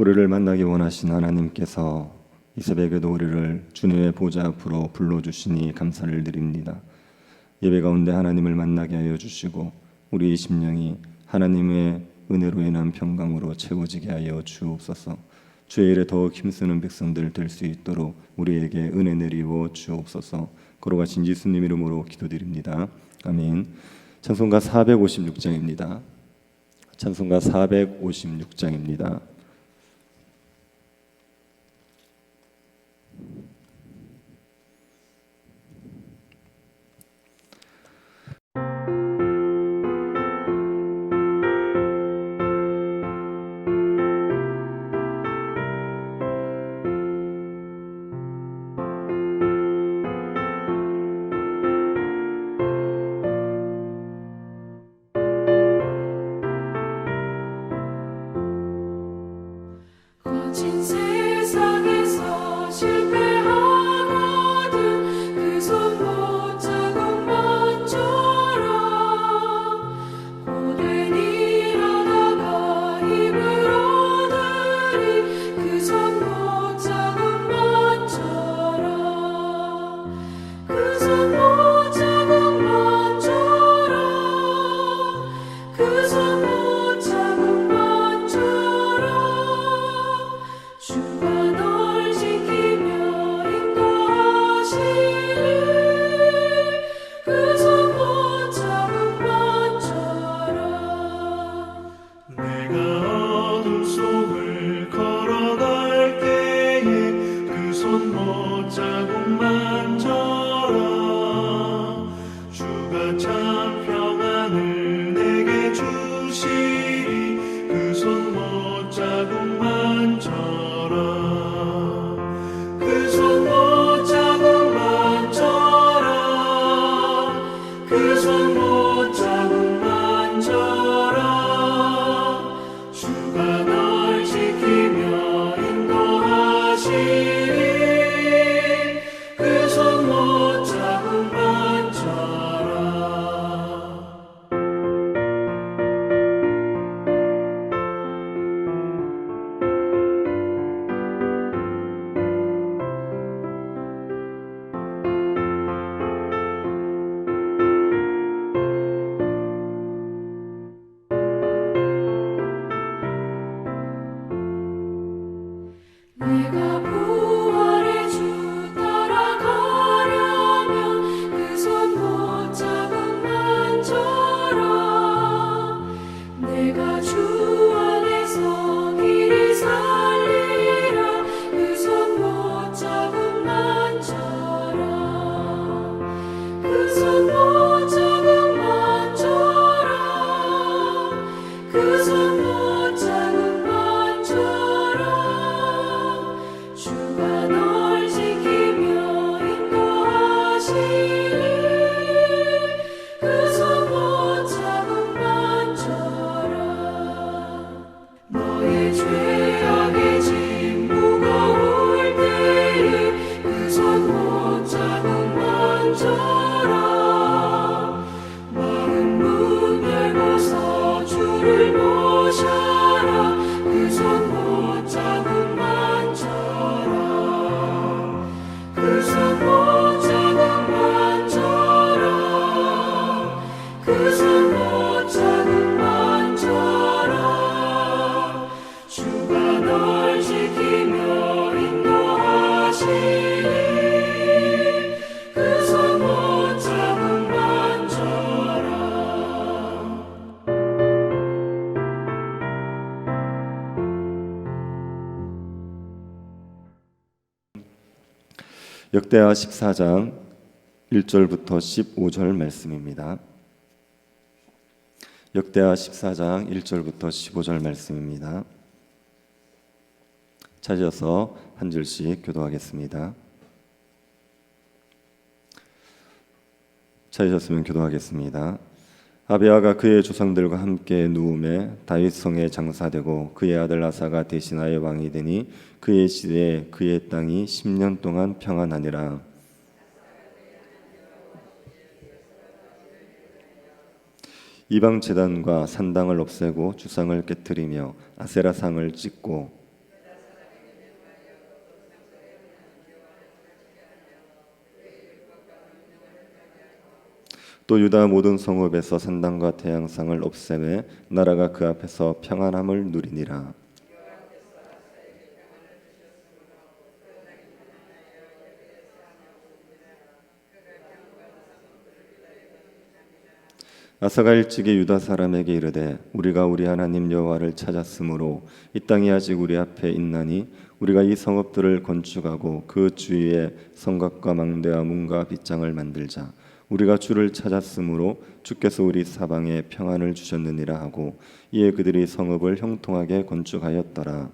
우리를 만나기 원하신 하나님께서 이 새벽에도 우리를 주님의 보좌 앞으로 불러주시니 감사를 드립니다. 예배 가운데 하나님을 만나게 하여 주시고 우리의 심령이 하나님의 은혜로 인한 평강으로 채워지게 하여 주옵소서. 주의 일에 더욱 힘쓰는 백성들 될 수 있도록 우리에게 은혜 내리워 주옵소서. 걸어가신 예수님 이름으로 기도드립니다. 아멘. 찬송가 456장입니다. 찬송가 456장입니다. 거친 세상에서 실패하거든 그 손 못자국만처럼 고된 일하다가 힘을 얻으리 그 손 못자국만처럼 그 손 못자국만처럼 그 손 주가 널 지키며 인도하시리 그 손 못자국만처럼 내가 어둠 속을 걸어갈 때에 그 손 못자국만처럼 주가 참 평안을 내게 주시리 그 손 못자국만처럼 그 손 못자국만처럼 그 손 못자국만처럼 주가 널 지키며 인도하시리 그 손 못자국만처럼 내가 부활의 주 따라가려면 그 손 못자국만처럼 내가 주 안에서 길이 살리라 그 손 못자국만처럼 그 손 못자국만처럼 그 손 못자국만처럼 주가 널 지키며 인도하시리 그 손 못자국만처럼 너의 죄악의 짐 무거울 때에 그 손 못자국만처럼 마음 문 열고서 주를 모셔라 그 손 못자국만처럼 그 손 못자국만처럼 그 손 못자국만처럼 주가 널 지키며 인도하시리 그 손 못자국만처럼 역대하 14장 1절부터 15절 말씀입니다. 역대하 14장 1절부터 15절 말씀입니다. 찾아서 한 절씩 교도하겠습니다. 찾으셨으면 교도하겠습니다. 아비아가 그의 조상들과 함께 누움에 다윗 성에 장사되고 그의 아들 아사가 대신하여 왕이 되니 그의 시대에 그의 땅이 10년 동안 평안하니라. 이방 제단과 산당을 없애고 주상을 깨뜨리며 아세라상을 찢고 또 유다 모든 성읍에서 산당과 태양상을 없애매 나라가 그 앞에서 평안함을 누리니라. 아사가 일찍이 유다 사람에게 이르되 우리가 우리 하나님 여호와를 찾았으므로 이 땅이 아직 우리 앞에 있나니 우리가 이 성읍들을 건축하고 그 주위에 성곽과 망대와 문과 빗장을 만들자. 우리가 주를 찾았으므로 주께서 우리 사방에 평안을 주셨느니라 하고 이에 그들이 성읍을 형통하게 건축하였더라.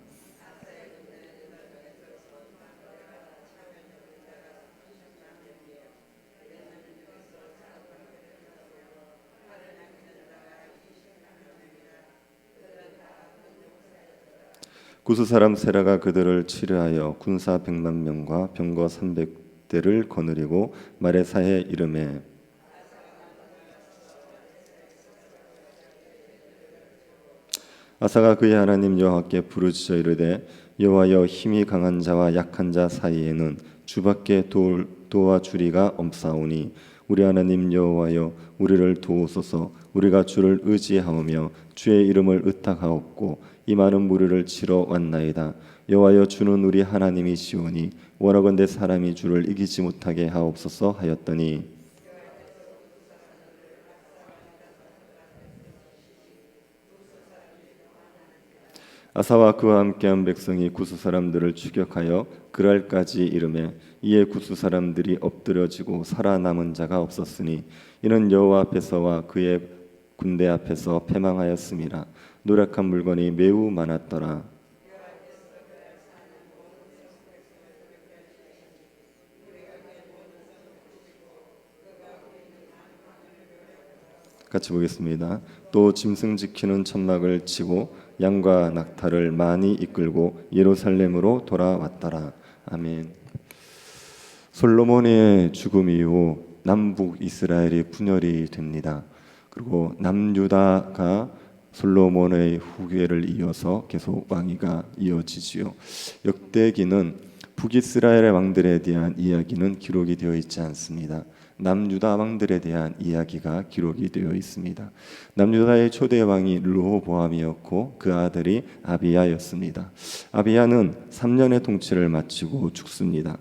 구스 사람 세라가 그들을 치료하여 군사 100만 명과 병거 300대를 거느리고 마레사에 이르매 아사가 그의 하나님 여호와께 부르짖어 이르되 여호와여 힘이 강한 자와 약한 자 사이에는 주밖에 도와주리가 없사오니 우리 하나님 여호와여 우리를 도우소서. 우리가 주를 의지하오며 주의 이름을 의탁하옵고 이 많은 무리를 치러 왔나이다. 여호와여 주는 우리 하나님이시오니 원하건대 사람이 주를 이기지 못하게 하옵소서 하였더니 아사와 그와 함께한 백성이 구스 사람들을 추격하여 그랄까지 이르매 이에 구스 사람들이 엎드려지고 살아남은 자가 없었으니 이는 여호와 앞에서와 그의 군대 앞에서 패망하였음이라. 노력한 물건이 매우 많았더라. 같이 보겠습니다. 또 짐승 지키는 천막을 치고 양과 낙타를 많이 이끌고 예루살렘으로 돌아왔더라. 아멘. 솔로몬의 죽음 이후 남북 이스라엘이 분열이 됩니다. 그리고 남유다가 솔로몬의 후계를 이어서 계속 왕위가 이어지지요. 역대기는 북이스라엘의 왕들에 대한 이야기는 기록이 되어 있지 않습니다. 남유다 왕들에 대한 이야기가 기록이 되어 있습니다. 남유다의 초대 왕이 르호보암이었고 그 아들이 아비야였습니다. 아비야는 3년의 통치를 마치고 죽습니다.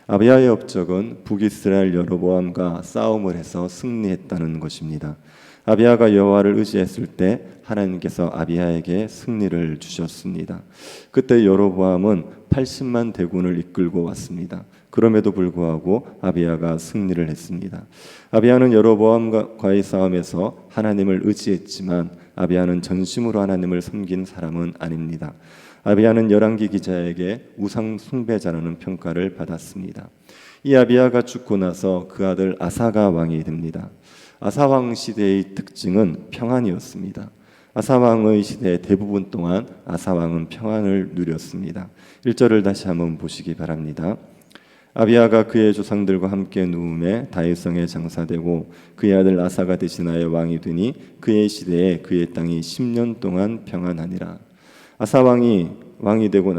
아비야의 업적은 북이스라엘 여로보암과 싸움을 해서 승리했다는 것입니다. 아비야가 여호와를 의지했을 때 하나님께서 아비야에게 승리를 주셨습니다. 그때 여로보암은 80만 대군을 이끌고 왔습니다. 그럼에도 불구하고 아비야가 승리를 했습니다. 아비야는 여로보암과의 싸움에서 하나님을 의지했지만 아비야는 전심으로 하나님을 섬긴 사람은 아닙니다. 아비야는 열왕기 기자에게 우상 숭배자라는 평가를 받았습니다. 이 아비야가 죽고 나서 그 아들 아사가 왕이 됩니다. 아사 왕 시대의 특징은 평안이었습니다. 아사 왕의 시대 대부분 동안 아사 왕은 평안을 누렸습니다. 1절을 다시 한번 보시기 바랍니다. 아비야가 그의 조상들과 함께 누움에 다윗성에 장사되고 그의 아들 아사가 대신하여 왕이 되니 그의 시대에 그의 땅이 10년 동안 평안하니라. 아사가 왕이 되고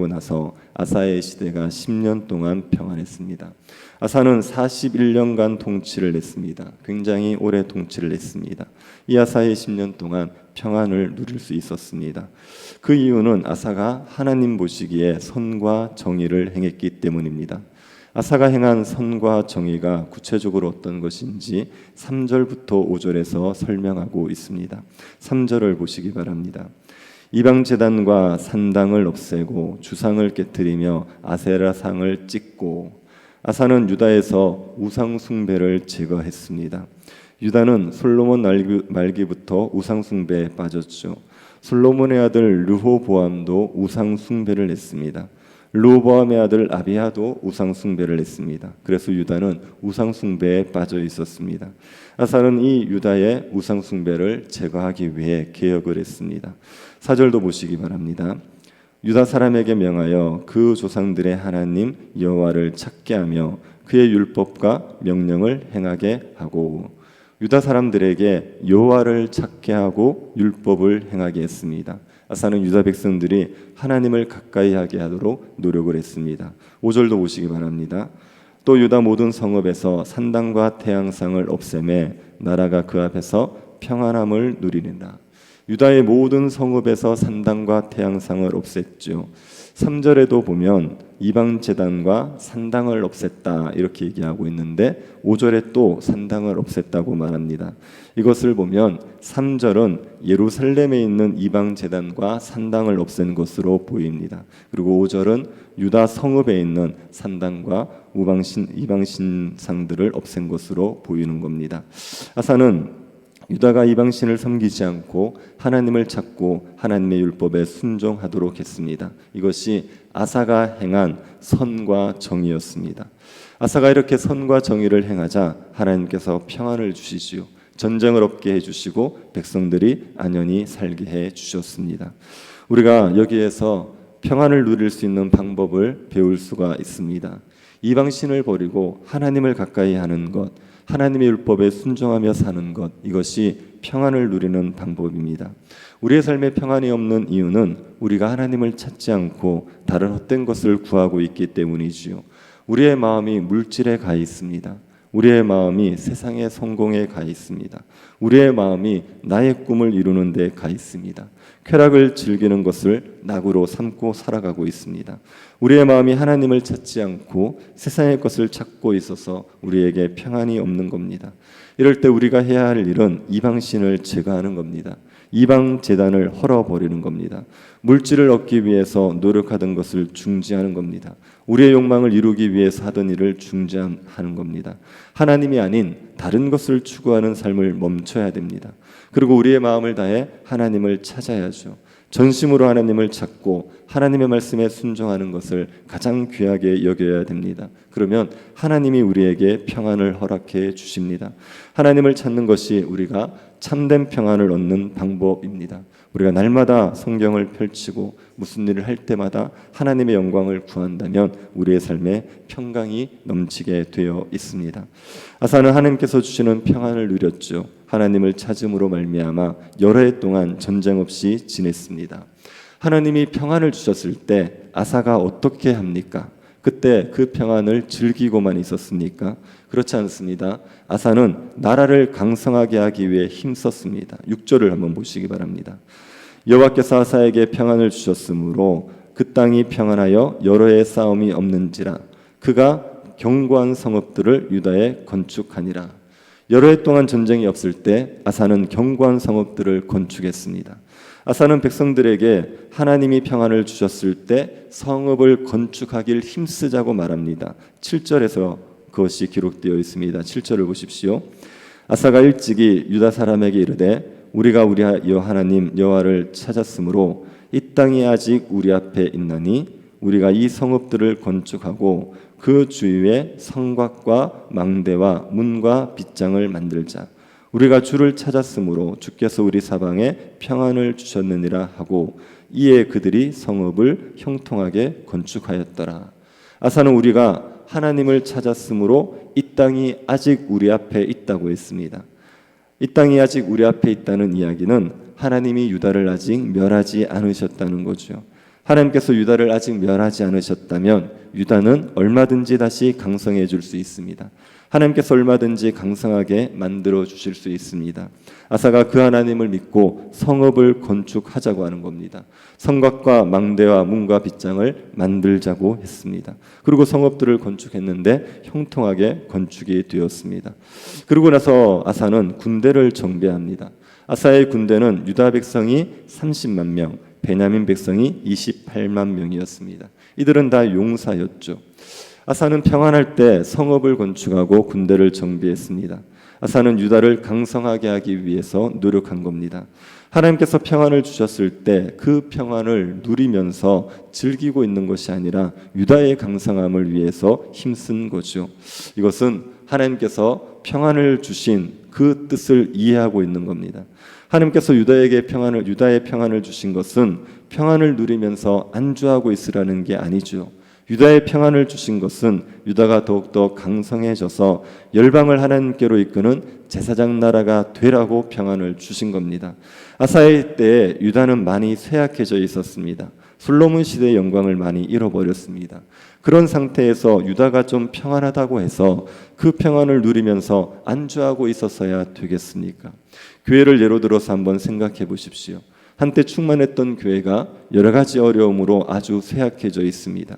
나서 아사의 시대가 10년 동안 평안했습니다. 아사는 41년간 통치를 했습니다. 굉장히 오래 통치를 했습니다. 이 아사의 10년 동안 평안을 누릴 수 있었습니다. 그 이유는 아사가 하나님 보시기에 선과 정의를 행했기 때문입니다. 아사가 행한 선과 정의가 구체적으로 어떤 것인지 3절부터 5절에서 설명하고 있습니다. 3절을 보시기 바랍니다. 이방 제단과 산당을 없애고 주상을 깨뜨리며 아세라상을 찢고. 아사는 유다에서 우상 숭배를 제거했습니다. 유다는 솔로몬 말기부터 우상 숭배에 빠졌죠. 솔로몬의 아들 르호보암도 우상 숭배를 했습니다. 르호보암의 아들 아비야도 우상 숭배를 했습니다. 그래서 유다는 우상 숭배에 빠져 있었습니다. 아사는 이 유다의 우상 숭배를 제거하기 위해 개혁을 했습니다. 4절도 보시기 바랍니다. 유다 사람에게 명하여 그 조상들의 하나님 여호와를 찾게 하며 그의 율법과 명령을 행하게 하고. 유다 사람들에게 여호와를 찾게 하고 율법을 행하게 했습니다. 아사는 유다 백성들이 하나님을 가까이 하게 하도록 노력을 했습니다. 5절도 보시기 바랍니다. 또 유다 모든 성읍에서 산당과 태양상을 없애매 나라가 그 앞에서 평안함을 누리리라. 유다의 모든 성읍에서 산당과 태양상을 없앴죠. 3절에도 보면 이방 제단과 산당을 없앴다 이렇게 얘기하고 있는데 5절에 또 산당을 없앴다고 말합니다. 이것을 보면 3절은 예루살렘에 있는 이방 제단과 산당을 없앤 것으로 보입니다. 그리고 5절은 유다 성읍에 있는 산당과 이방 신상들을 없앤 것으로 보이는 겁니다. 아사는 유다가 이방신을 섬기지 않고 하나님을 찾고 하나님의 율법에 순종하도록 했습니다. 이것이 아사가 행한 선과 정의였습니다. 아사가 이렇게 선과 정의를 행하자 하나님께서 평안을 주시지요. 전쟁을 없게 해주시고 백성들이 안연히 살게 해주셨습니다. 우리가 여기에서 평안을 누릴 수 있는 방법을 배울 수가 있습니다. 이방신을 버리고 하나님을 가까이 하는 것, 하나님의 율법에 순종하며 사는 것, 이것이 평안을 누리는 방법입니다. 우리의 삶에 평안이 없는 이유는 우리가 하나님을 찾지 않고 다른 헛된 것을 구하고 있기 때문이지요. 우리의 마음이 물질에 가 있습니다. 우리의 마음이 세상의 성공에 가 있습니다. 우리의 마음이 나의 꿈을 이루는 데 가 있습니다. 쾌락을 즐기는 것을 낙으로 삼고 살아가고 있습니다. 우리의 마음이 하나님을 찾지 않고 세상의 것을 찾고 있어서 우리에게 평안이 없는 겁니다. 이럴 때 우리가 해야 할 일은 이방신을 제거하는 겁니다. 이방 제단을 헐어버리는 겁니다. 물질을 얻기 위해서 노력하던 것을 중지하는 겁니다. 우리의 욕망을 이루기 위해서 하던 일을 중지하는 겁니다. 하나님이 아닌 다른 것을 추구하는 삶을 멈춰야 됩니다. 그리고 우리의 마음을 다해 하나님을 찾아야죠. 전심으로 하나님을 찾고 하나님의 말씀에 순종하는 것을 가장 귀하게 여겨야 됩니다. 그러면 하나님이 우리에게 평안을 허락해 주십니다. 하나님을 찾는 것이 우리가 참된 평안을 얻는 방법입니다. 우리가 날마다 성경을 펼치고 무슨 일을 할 때마다 하나님의 영광을 구한다면 우리의 삶에 평강이 넘치게 되어 있습니다. 아사는 하나님께서 주시는 평안을 누렸죠. 하나님을 찾음으로 말미암아 여러 해 동안 전쟁 없이 지냈습니다. 하나님이 평안을 주셨을 때 아사가 어떻게 합니까? 그때 그 평안을 즐기고만 있었습니까? 그렇지 않습니다. 아사는 나라를 강성하게 하기 위해 힘썼습니다. 6절을 한번 보시기 바랍니다. 여호와께서 아사에게 평안을 주셨으므로 그 땅이 평안하여 여러 해의 싸움이 없는지라 그가 견고한 성읍들을 유다에 건축하니라. 여러 해 동안 전쟁이 없을 때 아사는 견고한 성읍들을 건축했습니다. 아사는 백성들에게 하나님이 평안을 주셨을 때 성읍을 건축하길 힘쓰자고 말합니다. 7절에서 그것이 기록되어 있습니다. 7절을 보십시오. 아사가 일찍이 유다 사람에게 이르되 우리가 우리 하나님 여호와를 찾았으므로 이 땅이 아직 우리 앞에 있나니 우리가 이 성읍들을 건축하고 그 주위에 성곽과 망대와 문과 빗장을 만들자. 우리가 주를 찾았으므로 주께서 우리 사방에 평안을 주셨느니라 하고 이에 그들이 성읍을 형통하게 건축하였더라. 아사는 우리가 하나님을 찾았으므로 이 땅이 아직 우리 앞에 있다고 했습니다. 이 땅이 아직 우리 앞에 있다는 이야기는 하나님이 유다를 아직 멸하지 않으셨다는 거죠. 하나님께서 유다를 아직 멸하지 않으셨다면 유다는 얼마든지 다시 강성해질 수 있습니다. 하나님께서 얼마든지 강성하게 만들어 주실 수 있습니다. 아사가 그 하나님을 믿고 성읍을 건축하자고 하는 겁니다. 성곽과 망대와 문과 빗장을 만들자고 했습니다. 그리고 성읍들을 건축했는데 형통하게 건축이 되었습니다. 그리고 나서 아사는 군대를 정비합니다. 아사의 군대는 유다 백성이 30만 명, 베냐민 백성이 28만 명이었습니다. 이들은 다 용사였죠. 아사는 평안할 때 성읍을 건축하고 군대를 정비했습니다. 아사는 유다를 강성하게 하기 위해서 노력한 겁니다. 하나님께서 평안을 주셨을 때 그 평안을 누리면서 즐기고 있는 것이 아니라 유다의 강성함을 위해서 힘쓴 거죠. 이것은 하나님께서 평안을 주신 그 뜻을 이해하고 있는 겁니다. 하나님께서 유다의 평안을 주신 것은 평안을 누리면서 안주하고 있으라는 게 아니죠. 유다의 평안을 주신 것은 유다가 더욱더 강성해져서 열방을 하나님께로 이끄는 제사장 나라가 되라고 평안을 주신 겁니다. 아사의 때에 유다는 많이 쇠약해져 있었습니다. 솔로몬 시대의 영광을 많이 잃어버렸습니다. 그런 상태에서 유다가 좀 평안하다고 해서 그 평안을 누리면서 안주하고 있었어야 되겠습니까? 교회를 예로 들어서 한번 생각해 보십시오. 한때 충만했던 교회가 여러 가지 어려움으로 아주 쇠약해져 있습니다.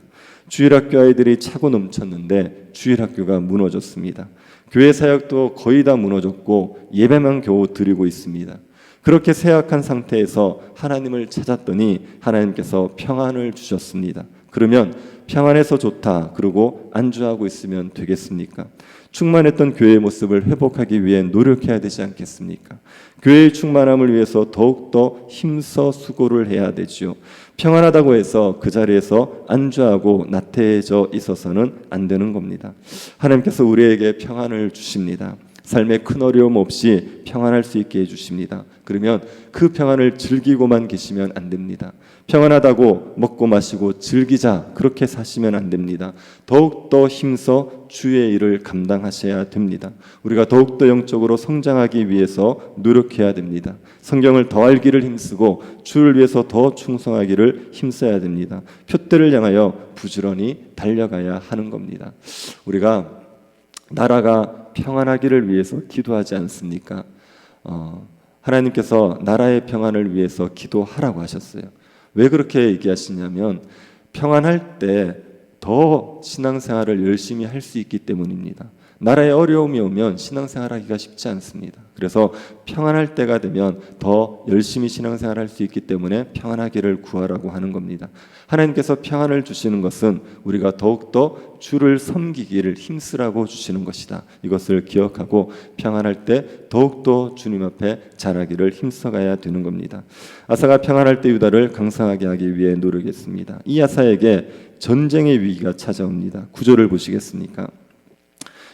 주일학교 아이들이 차고 넘쳤는데 주일학교가 무너졌습니다. 교회 사역도 거의 다 무너졌고 예배만 겨우 드리고 있습니다. 그렇게 쇠약한 상태에서 하나님을 찾았더니 하나님께서 평안을 주셨습니다. 그러면 평안해서 좋다 그러고 안주하고 있으면 되겠습니까? 충만했던 교회의 모습을 회복하기 위해 노력해야 되지 않겠습니까? 교회의 충만함을 위해서 더욱더 힘써 수고를 해야 되지요. 평안하다고 해서 그 자리에서 안주하고 나태해져 있어서는 안 되는 겁니다. 하나님께서 우리에게 평안을 주십니다. 삶에 큰 어려움 없이 평안할 수 있게 해주십니다. 그러면 그 평안을 즐기고만 계시면 안 됩니다. 평안하다고 먹고 마시고 즐기자 그렇게 사시면 안 됩니다. 더욱더 힘써 주의 일을 감당하셔야 됩니다. 우리가 더욱더 영적으로 성장하기 위해서 노력해야 됩니다. 성경을 더 알기를 힘쓰고 주를 위해서 더 충성하기를 힘써야 됩니다. 표대를 향하여 부지런히 달려가야 하는 겁니다. 우리가 나라가 평안하기를 위해서 기도하지 않습니까? 하나님께서 나라의 평안을 위해서 기도하라고 하셨어요. 왜 그렇게 얘기하시냐면 평안할 때 더 신앙생활을 열심히 할 수 있기 때문입니다. 나라에 어려움이 오면 신앙생활하기가 쉽지 않습니다. 그래서 평안할 때가 되면 더 열심히 신앙생활할 수 있기 때문에 평안하기를 구하라고 하는 겁니다. 하나님께서 평안을 주시는 것은 우리가 더욱더 주를 섬기기를 힘쓰라고 주시는 것이다. 이것을 기억하고 평안할 때 더욱더 주님 앞에 잘하기를 힘써가야 되는 겁니다. 아사가 평안할 때 유다를 강성하게 하기 위해 노력했습니다. 이 아사에게 전쟁의 위기가 찾아옵니다. 9절을 보시겠습니까?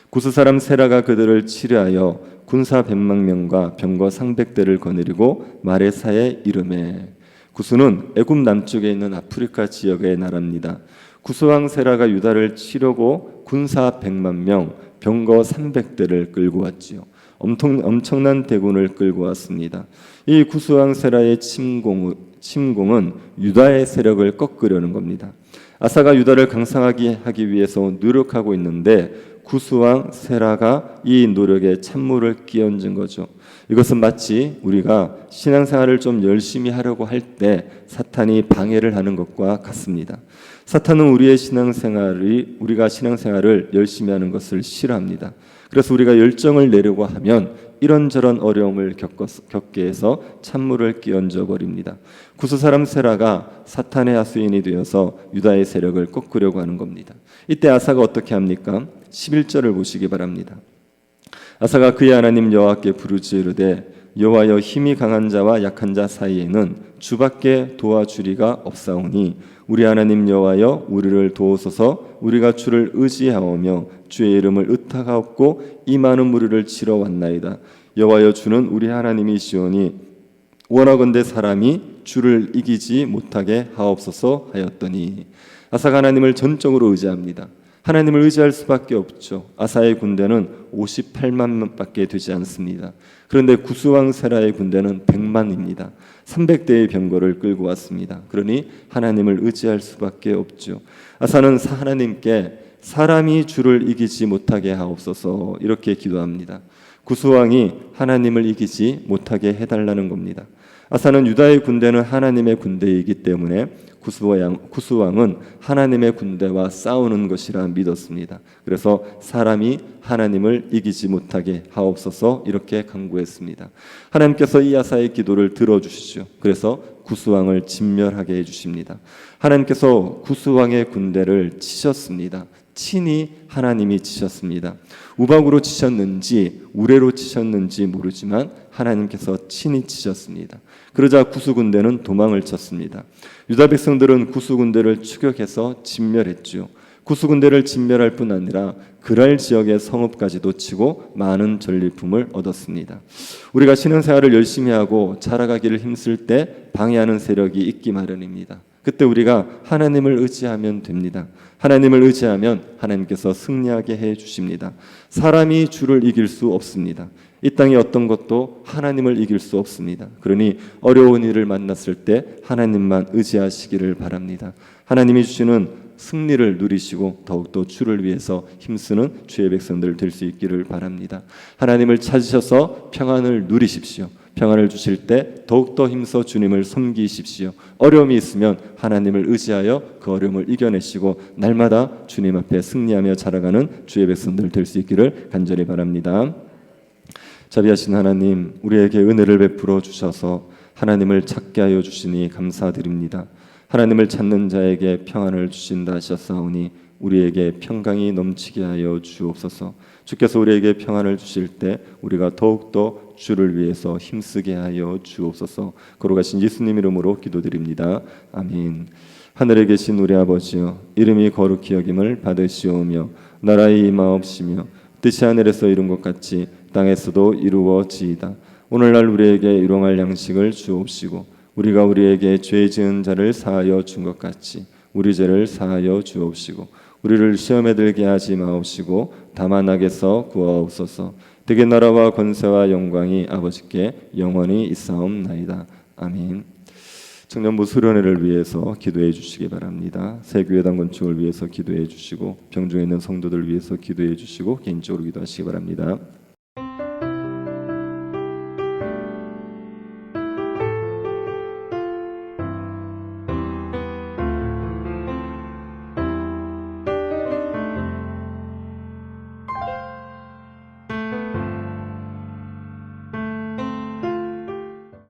구스 사람 세라가 그들을 치려하여 군사 100만 명과 병거 상백대를 거느리고 마레사에 이르매. 구스는 애굽 남쪽에 있는 아프리카 지역의 나라입니다. 구스 왕 세라가 유다를 치려고 군사 100만 명, 병거 300대를 끌고 왔지요. 엄청난 대군을 끌고 왔습니다. 이 구스 왕 세라의 침공은 유다의 세력을 꺾으려는 겁니다. 아사가 유다를 강성하게 하기 위해서 노력하고 있는데 구스왕 세라가 이 노력에 찬물을 끼얹은 거죠. 이것은 마치 우리가 신앙생활을 좀 열심히 하려고 할 때 사탄이 방해를 하는 것과 같습니다. 사탄은 우리가 신앙생활을 열심히 하는 것을 싫어합니다. 그래서 우리가 열정을 내려고 하면 이런저런 어려움을 겪게 해서 찬물을 끼얹어 버립니다. 구스 사람 세라가 사탄의 하수인이 되어서 유다의 세력을 꺾으려고 하는 겁니다. 이때 아사가 어떻게 합니까? 11절을 보시기 바랍니다. 아사가 그의 하나님 여호와께 부르짖으되 여호와여 힘이 강한 자와 약한 자 사이에는 주밖에 도와주리가 없사오니 우리 하나님 여호와여 우리를 도우소서. 우리가 주를 의지하오며 주의 이름을 의탁하옵고 이 많은 무리를 치러 왔나이다. 여호와여 주는 우리 하나님이시오니 원하건대 사람이 주를 이기지 못하게 하옵소서 하였더니 아사가 하나님을 전적으로 의지합니다. 하나님을 의지할 수밖에 없죠. 아사의 군대는 58만 밖에 되지 않습니다. 그런데 구스왕 세라의 군대는 100만입니다. 300대의 병거를 끌고 왔습니다. 그러니 하나님을 의지할 수밖에 없죠. 아사는 하나님께 사람이 주를 이기지 못하게 하옵소서 이렇게 기도합니다. 구스왕이 하나님을 이기지 못하게 해달라는 겁니다. 아사는 유다의 군대는 하나님의 군대이기 때문에 구스왕은 하나님의 군대와 싸우는 것이라 믿었습니다. 그래서 사람이 하나님을 이기지 못하게 하옵소서 이렇게 간구했습니다. 하나님께서 이 아사의 기도를 들어주시죠. 그래서 구스왕을 진멸하게 해주십니다. 하나님께서 구스왕의 군대를 치셨습니다. 친히 하나님이 치셨습니다. 우박으로 치셨는지 우레로 치셨는지 모르지만 하나님께서 친히 치셨습니다. 그러자 구스 군대는 도망을 쳤습니다. 유다 백성들은 구스 군대를 추격해서 진멸했죠. 구스 군대를 진멸할 뿐 아니라 그랄 지역의 성읍까지도 치고 많은 전리품을 얻었습니다. 우리가 신앙생활을 열심히 하고 자라가기를 힘쓸 때 방해하는 세력이 있기 마련입니다. 그때 우리가 하나님을 의지하면 됩니다. 하나님을 의지하면 하나님께서 승리하게 해 주십니다. 사람이 주를 이길 수 없습니다. 이 땅의 어떤 것도 하나님을 이길 수 없습니다. 그러니 어려운 일을 만났을 때 하나님만 의지하시기를 바랍니다. 하나님이 주시는 승리를 누리시고 더욱더 주를 위해서 힘쓰는 주의 백성들 될 수 있기를 바랍니다. 하나님을 찾으셔서 평안을 누리십시오. 평안을 주실 때 더욱더 힘써 주님을 섬기십시오. 어려움이 있으면 하나님을 의지하여 그 어려움을 이겨내시고 날마다 주님 앞에 승리하며 자라가는 주의 백성들 될 수 있기를 간절히 바랍니다. 자비하신 하나님, 우리에게 은혜를 베풀어 주셔서 하나님을 찾게 하여 주시니 감사드립니다. 하나님을 찾는 자에게 평안을 주신다 하셨사오니 우리에게 평강이 넘치게 하여 주옵소서. 주께서 우리에게 평안을 주실 때 우리가 더욱더 주를 위해서 힘쓰게 하여 주옵소서. 거룩하신 예수님 이름으로 기도드립니다. 아멘. 하늘에 계신 우리 아버지여, 이름이 거룩히 여김을 받으시오며 나라의 임하옵시며 뜻이 하늘에서 이룬 것 같이 땅에서도 이루어지이다. 오늘날 우리에게 일용할 양식을 주옵시고 우리가 우리에게 죄 지은 자를 사하여 준 것 같이 우리 죄를 사하여 주옵시고 우리를 시험에 들게 하지 마옵시고 다만 악에서 구하옵소서. 되게 나라와 권세와 영광이 아버지께 영원히 있사옵나이다. 아멘. 청년부 수련회를 위해서 기도해 주시기 바랍니다. 새 교회당 건축을 위해서 기도해 주시고 병중에 있는 성도들 위해서 기도해 주시고 개인적으로 기도하시기 바랍니다.